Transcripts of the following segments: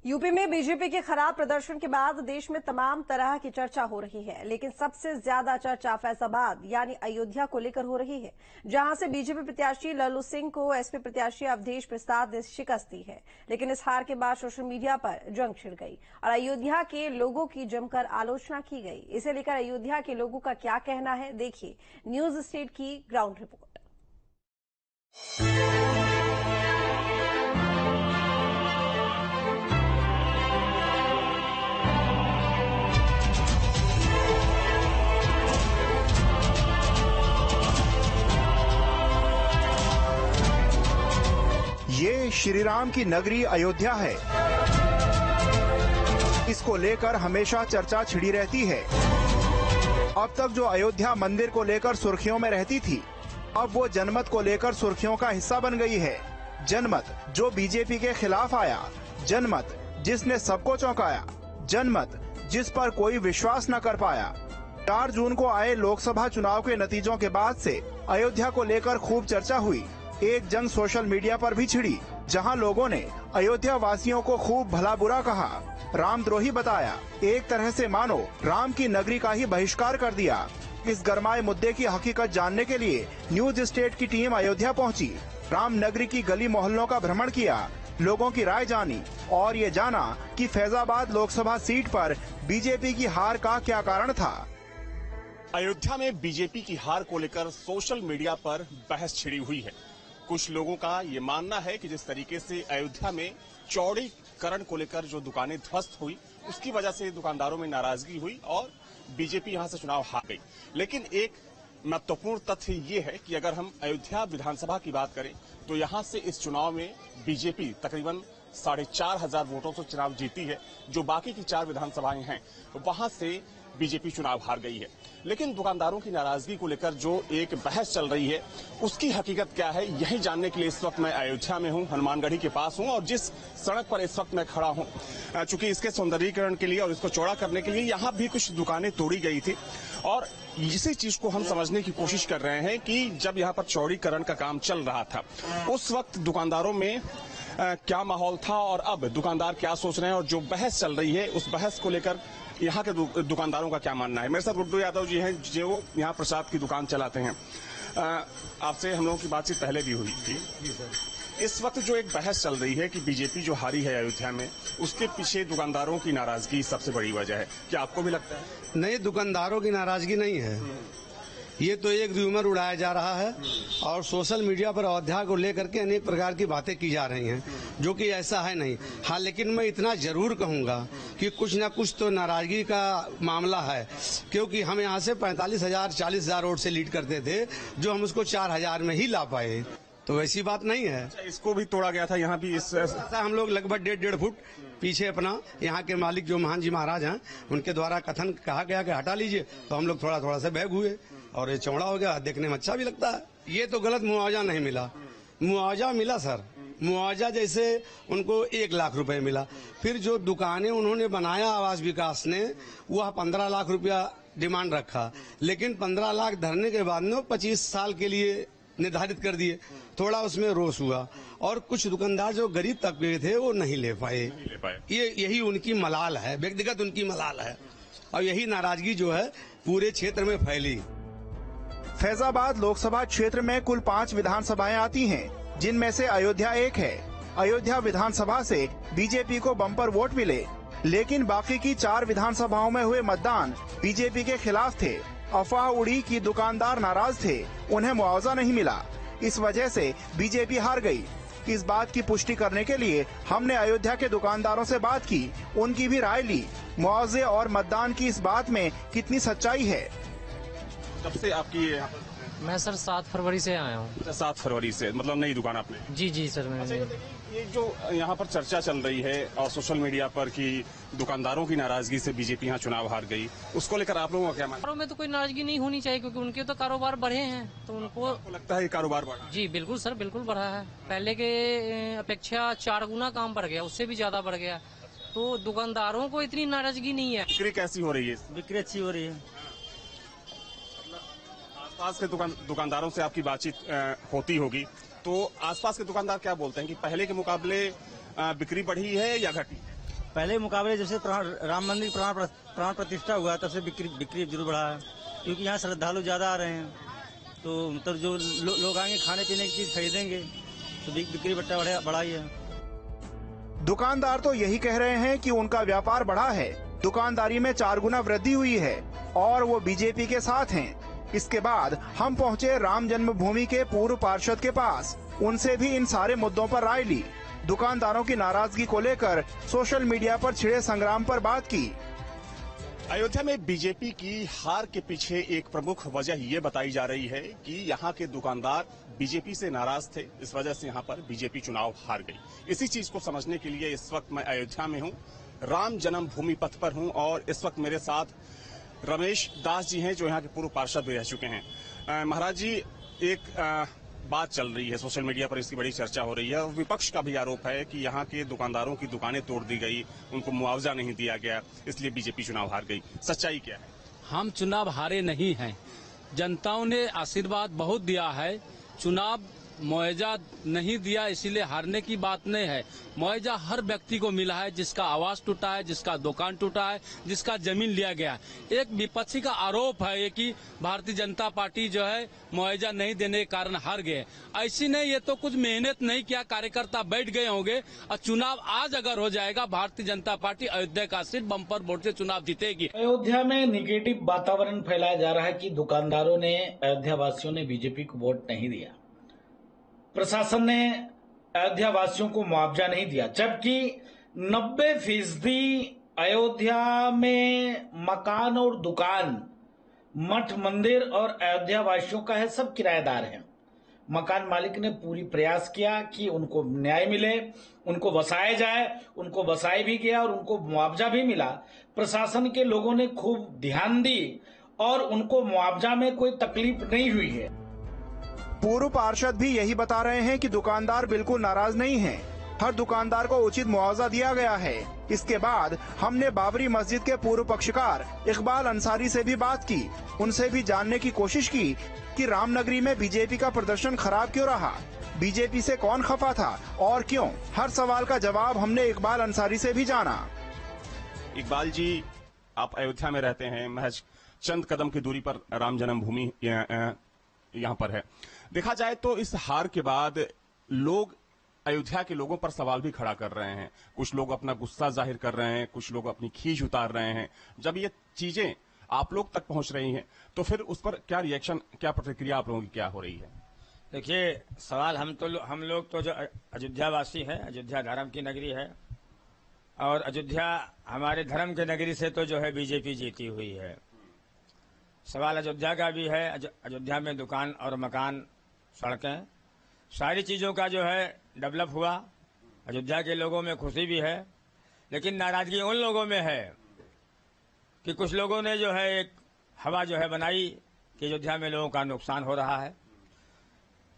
UP में BJP के खराब प्रदर्शन के बाद देश में तमाम तरह की चर्चा हो रही है, लेकिन सबसे ज्यादा चर्चा फैजाबाद यानी अयोध्या को लेकर हो रही है, जहां से बीजेपी प्रत्याशी लल्लू सिंह को एसपी प्रत्याशी अवधेश प्रसाद ने शिकस्त दी है। लेकिन इस हार के बाद सोशल मीडिया पर जंग छिड़ गई और अयोध्या के लोगों की जमकर आलोचना की गई। इसे लेकर अयोध्या के लोगों का क्या कहना है, देखिए न्यूज स्टेट की ग्राउंड रिपोर्ट। ये श्री राम की नगरी अयोध्या है। इसको लेकर हमेशा चर्चा छिड़ी रहती है। अब तक जो अयोध्या मंदिर को लेकर सुर्खियों में रहती थी, अब वो जनमत को लेकर सुर्खियों का हिस्सा बन गई है। जनमत जो बीजेपी के खिलाफ आया, जनमत जिसने सबको चौंकाया, जनमत जिस पर कोई विश्वास न कर पाया। 4 जून को आए लोकसभा चुनाव के नतीजों के बाद से अयोध्या को लेकर खूब चर्चा हुई। एक जंग सोशल मीडिया पर भी छिड़ी, जहां लोगों ने अयोध्या वासियों को खूब भला बुरा कहा, रामद्रोही बताया, एक तरह से मानो राम की नगरी का ही बहिष्कार कर दिया। इस गरमाए मुद्दे की हकीकत जानने के लिए न्यूज स्टेट की टीम अयोध्या पहुंची। राम नगरी की गली मोहल्लों का भ्रमण किया, लोगों की राय जानी और ये जाना कि फैजाबाद लोकसभा सीट पर बीजेपी की हार का क्या कारण था। अयोध्या में बीजेपी की हार को लेकर सोशल मीडिया पर बहस छिड़ी हुई है। कुछ लोगों का ये मानना है कि जिस तरीके से अयोध्या में चौड़ीकरण को लेकर जो दुकानें ध्वस्त हुई, उसकी वजह से दुकानदारों में नाराजगी हुई और बीजेपी यहां से चुनाव हार गई। लेकिन एक महत्वपूर्ण तथ्य ये है कि अगर हम अयोध्या विधानसभा की बात करें तो यहां से इस चुनाव में बीजेपी तकरीबन 4,500 वोटों से चुनाव जीती है। जो बाकी की 4 विधानसभाएं हैं वहां से बीजेपी चुनाव हार गई है। लेकिन दुकानदारों की नाराजगी को लेकर जो एक बहस चल रही है, उसकी हकीकत क्या है, यही जानने के लिए इस वक्त मैं अयोध्या में हूं, हनुमानगढ़ी के पास हूं और जिस सड़क पर इस वक्त मैं खड़ा हूं, चूंकि इसके सौंदर्यीकरण के लिए और इसको चौड़ा करने के लिए यहां भी कुछ दुकानें तोड़ी गई थी और इसी चीज को हम समझने की कोशिश कर रहे हैं कि जब यहाँ पर चौड़ीकरण का काम चल रहा था, उस वक्त दुकानदारों में क्या माहौल था और अब दुकानदार क्या सोच रहे हैं और जो बहस चल रही है, उस बहस को लेकर यहाँ के दुकानदारों का क्या मानना है। मेरे साथ गुड्डू यादव जी हैं, जो यहाँ प्रसाद की दुकान चलाते हैं। आपसे हम लोगों की बातचीत पहले भी हुई थी। इस वक्त जो एक बहस चल रही है कि बीजेपी जो हारी है अयोध्या में, उसके पीछे दुकानदारों की नाराजगी सबसे बड़ी वजह है। क्या आपको भी लगता है? नहीं, दुकानदारों की नाराजगी नहीं है। ये तो एक र्यूमर उड़ाया जा रहा है और सोशल मीडिया पर अयोध्या को लेकर के अनेक प्रकार की बातें की जा रही हैं, जो कि ऐसा है नहीं। हाँ, लेकिन मैं इतना जरूर कहूंगा कि कुछ ना कुछ तो नाराजगी का मामला है, क्योंकि हम यहाँ से 45,000 40,000 वोट से लीड करते थे, जो हम उसको 4,000 में ही ला पाए। तो वैसी बात नहीं है। इसको भी तोड़ा गया था यहाँ भी। हम लोग लगभग 1.5 फुट पीछे अपना यहाँ के मालिक जो महान जी महाराज हैं, उनके द्वारा कथन कहा गया कि हटा लीजिए, तो हम लोग थोड़ा थोड़ा से बैग हुए और ये चौड़ा हो गया। देखने में अच्छा भी लगता है। ये तो गलत मुआवजा नहीं मिला। मुआवजा मिला सर, मुआवजा जैसे उनको 1 लाख रुपए मिला। फिर जो दुकानें उन्होंने बनाया आवास विकास ने, वह 15 लाख रुपया डिमांड रखा, लेकिन 15 लाख धरने के बाद में 25 साल के लिए निर्धारित कर दिए। थोड़ा उसमें रोष हुआ और कुछ दुकानदार जो गरीब तबके थे वो नहीं ले पाए। यही उनकी मलाल है, व्यक्तिगत उनकी मलाल है और यही नाराजगी जो है पूरे क्षेत्र में फैली। फैजाबाद लोकसभा क्षेत्र में कुल 5 विधानसभाएं आती हैं, जिनमें से अयोध्या एक है। अयोध्या विधानसभा से बीजेपी को बम्पर वोट मिले, लेकिन बाकी की 4 विधानसभाओं में हुए मतदान बीजेपी के खिलाफ थे। अफवाह उड़ी कि दुकानदार नाराज थे, उन्हें मुआवजा नहीं मिला, इस वजह से बीजेपी हार गई। इस बात की पुष्टि करने के लिए हमने अयोध्या के दुकानदारों से बात की, उनकी भी राय ली। मुआवजे और मतदान की इस बात में कितनी सच्चाई है। कब से आपकी? मैं सर 7 फरवरी से आया हूँ। 7 फरवरी से, मतलब नई दुकान आपने? जी जी सर, मैंने। ये जो यहाँ पर चर्चा चल रही है और सोशल मीडिया पर कि दुकानदारों की नाराजगी से बीजेपी यहाँ चुनाव हार गई, उसको लेकर आप लोगों का क्या मानना है? में तो कोई नाराजगी नहीं होनी चाहिए, क्योंकि उनके तो कारोबार बढ़े हैं, तो उनको लगता है कारोबार बढ़ा? जी बिल्कुल सर, बिल्कुल बढ़ा है। पहले के अपेक्षा 4 गुना काम बढ़ गया, उससे भी ज्यादा बढ़ गया। तो दुकानदारों को इतनी नाराजगी नहीं है। बिक्री कैसी हो रही है? बिक्री अच्छी हो रही है। आसपास के दुकानदारों से आपकी बातचीत होती होगी, तो आसपास के दुकानदार क्या बोलते हैं कि पहले के मुकाबले बिक्री बढ़ी है या घटी? पहले मुकाबले जैसे राम मंदिर प्राण प्रतिष्ठा हुआ तब से बिक्री जरूर बढ़ा है, क्योंकि यहाँ श्रद्धालु ज्यादा आ रहे हैं, तो मतलब जो लोग आएंगे खाने पीने की चीज खरीदेंगे तो बिक्री बट्टा बढ़ा ही है। दुकानदार तो यही कह रहे हैं कि उनका व्यापार बढ़ा है, दुकानदारी में 4 गुना वृद्धि हुई है और वो बीजेपी के साथ हैं। इसके बाद हम पहुंचे राम जन्मभूमि के पूर्व पार्षद के पास, उनसे भी इन सारे मुद्दों पर राय ली। दुकानदारों की नाराजगी को लेकर सोशल मीडिया पर छिड़े संग्राम पर बात की। अयोध्या में बीजेपी की हार के पीछे एक प्रमुख वजह ये बताई जा रही है कि यहाँ के दुकानदार बीजेपी से नाराज थे, इस वजह से यहाँ पर बीजेपी चुनाव हार गई। इसी चीज को समझने के लिए इस वक्त मैं अयोध्या में हूँ, राम जन्मभूमि पथ पर हूँ और इस वक्त मेरे साथ रमेश दास जी हैं जो यहाँ के पूर्व पार्षद भी रह चुके हैं। महाराज जी, एक बात चल रही है सोशल मीडिया पर, इसकी बड़ी चर्चा हो रही है और विपक्ष का भी आरोप है कि यहाँ के दुकानदारों की दुकानें तोड़ दी गई, उनको मुआवजा नहीं दिया गया, इसलिए बीजेपी चुनाव हार गई। सच्चाई क्या है? हम चुनाव हारे नहीं हैं, जनताओं ने आशीर्वाद बहुत दिया है, चुनाव मुआवजा नहीं दिया इसीलिए हारने की बात नहीं है। मुआवजा हर व्यक्ति को मिला है, जिसका आवास टूटा है, जिसका दुकान टूटा है, जिसका जमीन लिया गया। एक विपक्षी का आरोप है कि भारतीय जनता पार्टी जो है मुआवजा नहीं देने के कारण हार गए। ऐसी नहीं, ये तो कुछ मेहनत नहीं किया, कार्यकर्ता बैठ गए होंगे और चुनाव आज अगर हो जाएगा भारतीय जनता पार्टी अयोध्या का सिर्फ बम्पर वोट से चुनाव जीतेगी। अयोध्या में निगेटिव वातावरण फैलाया जा रहा है कि दुकानदारों ने, अयोध्या वासियों ने बीजेपी को वोट नहीं दिया, प्रशासन ने अयोध्या वासियों को मुआवजा नहीं दिया, जबकि 90% अयोध्या में मकान और दुकान, मठ मंदिर और अयोध्या वासियों का है, सब किराएदार हैं। मकान मालिक ने पूरी प्रयास किया कि उनको न्याय मिले, उनको बसाया जाए, उनको बसाया भी गया और उनको मुआवजा भी मिला। प्रशासन के लोगों ने खूब ध्यान दी और उनको मुआवजा में कोई तकलीफ नहीं हुई है। पूर्व पार्षद भी यही बता रहे हैं कि दुकानदार बिल्कुल नाराज नहीं हैं। हर दुकानदार को उचित मुआवजा दिया गया है। इसके बाद हमने बाबरी मस्जिद के पूर्व पक्षकार इकबाल अंसारी से भी बात की, उनसे भी जानने की कोशिश की कि रामनगरी में बीजेपी का प्रदर्शन खराब क्यों रहा, बीजेपी से कौन खफा था और क्यों। हर सवाल का जवाब हमने इकबाल अंसारी से भी जाना। इकबाल जी, आप अयोध्या में रहते हैं, महज चंद कदम की दूरी पर राम जन्मभूमि यहाँ पर है। देखा जाए तो इस हार के बाद लोग, अयोध्या के लोगों पर सवाल भी खड़ा कर रहे हैं। कुछ लोग अपना गुस्सा जाहिर कर रहे हैं, कुछ लोग अपनी खीज उतार रहे हैं। जब ये चीजें आप लोग तक पहुंच रही हैं तो फिर उस पर क्या रिएक्शन, क्या प्रतिक्रिया आप लोगों की क्या हो रही है? देखिए, सवाल हम लोग तो जो अयोध्या वासी हैं, अयोध्या धर्म की नगरी है और अयोध्या हमारे धर्म के नगरी से तो जो है बीजेपी जीती हुई है। सवाल अयोध्या का भी है। अयोध्या में दुकान और मकान, सड़कें, सारी चीजों का जो है डेवलप हुआ। अयोध्या के लोगों में खुशी भी है, लेकिन नाराजगी उन लोगों में है कि कुछ लोगों ने जो है एक हवा जो है बनाई कि अयोध्या में लोगों का नुकसान हो रहा है।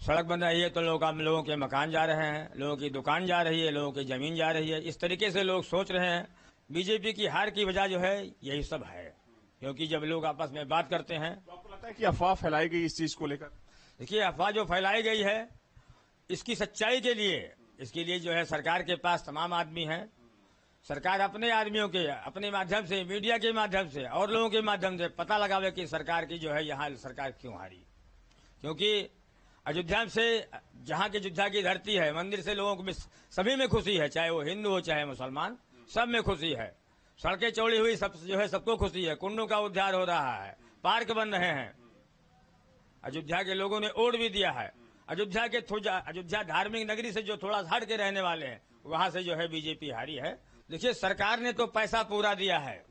सड़क बन रही है तो लोगों के मकान जा रहे हैं, लोगों की दुकान जा रही है, लोगों की जमीन जा रही है। इस तरीके से लोग सोच रहे हैं। बीजेपी की हार की वजह जो है यही सब है, क्योंकि जब लोग आपस में बात करते हैं तो आपको लगता है कि अफवाह फैलाई गई इस चीज को लेकर? देखिए, अफवाह जो फैलाई गई है, इसकी सच्चाई के लिए, इसके लिए जो है सरकार के पास तमाम आदमी हैं। सरकार अपने आदमियों के, अपने माध्यम से, मीडिया के माध्यम से और लोगों के माध्यम से पता लगावे कि सरकार की जो है यहाँ सरकार क्यों हारी। क्योंकि अयोध्या से, जहाँ की अयोध्या की धरती है, मंदिर से लोगों को सभी में खुशी है, चाहे वो हिंदू हो चाहे मुसलमान, सब में खुशी है। सड़कें चौड़ी हुई, सब जो है सबको खुशी है। कुंडों का उद्धार हो रहा है, पार्क बन रहे हैं। अयोध्या के लोगों ने वोट भी दिया है। अयोध्या धार्मिक नगरी से जो थोड़ा हट के रहने वाले हैं, वहां से जो है बीजेपी हारी है। देखिए, सरकार ने तो पैसा पूरा दिया है,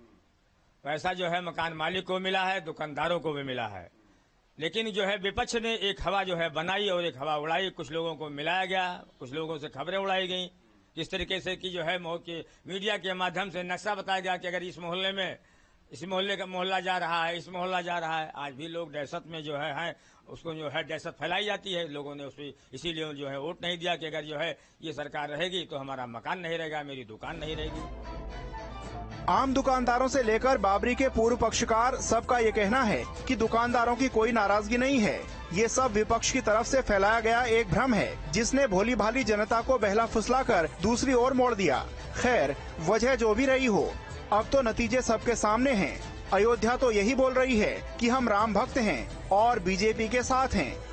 पैसा जो है मकान मालिक को मिला है, दुकानदारों को भी मिला है, लेकिन जो है विपक्ष ने एक हवा जो है बनाई और एक हवा उड़ाई। कुछ लोगों को मिलाया गया, कुछ लोगों से खबरें उड़ाई गई, जिस तरीके से कि जो है मीडिया के माध्यम से नक्शा बताया गया कि अगर इस मोहल्ले में, इस मोहल्ले का मोहल्ला जा रहा है, इस मोहल्ला जा रहा है। आज भी लोग दहशत में जो है उसको जो है दहशत फैलाई जाती है। लोगों ने उसमें इसीलिए जो है वोट नहीं दिया कि अगर जो है ये सरकार रहेगी तो हमारा मकान नहीं रहेगा, मेरी दुकान नहीं रहेगी। आम दुकानदारों से लेकर बाबरी के पूर्व पक्षकार, सबका ये कहना है कि दुकानदारों की कोई नाराजगी नहीं है। ये सब विपक्ष की तरफ से फैलाया गया एक भ्रम है, जिसने भोली भाली जनता को बहला फुसलाकर दूसरी ओर मोड़ दिया। खैर, वजह जो भी रही हो, अब तो नतीजे सबके सामने हैं। अयोध्या तो यही बोल रही है कि हम राम भक्त हैं और बीजेपी के साथ हैं।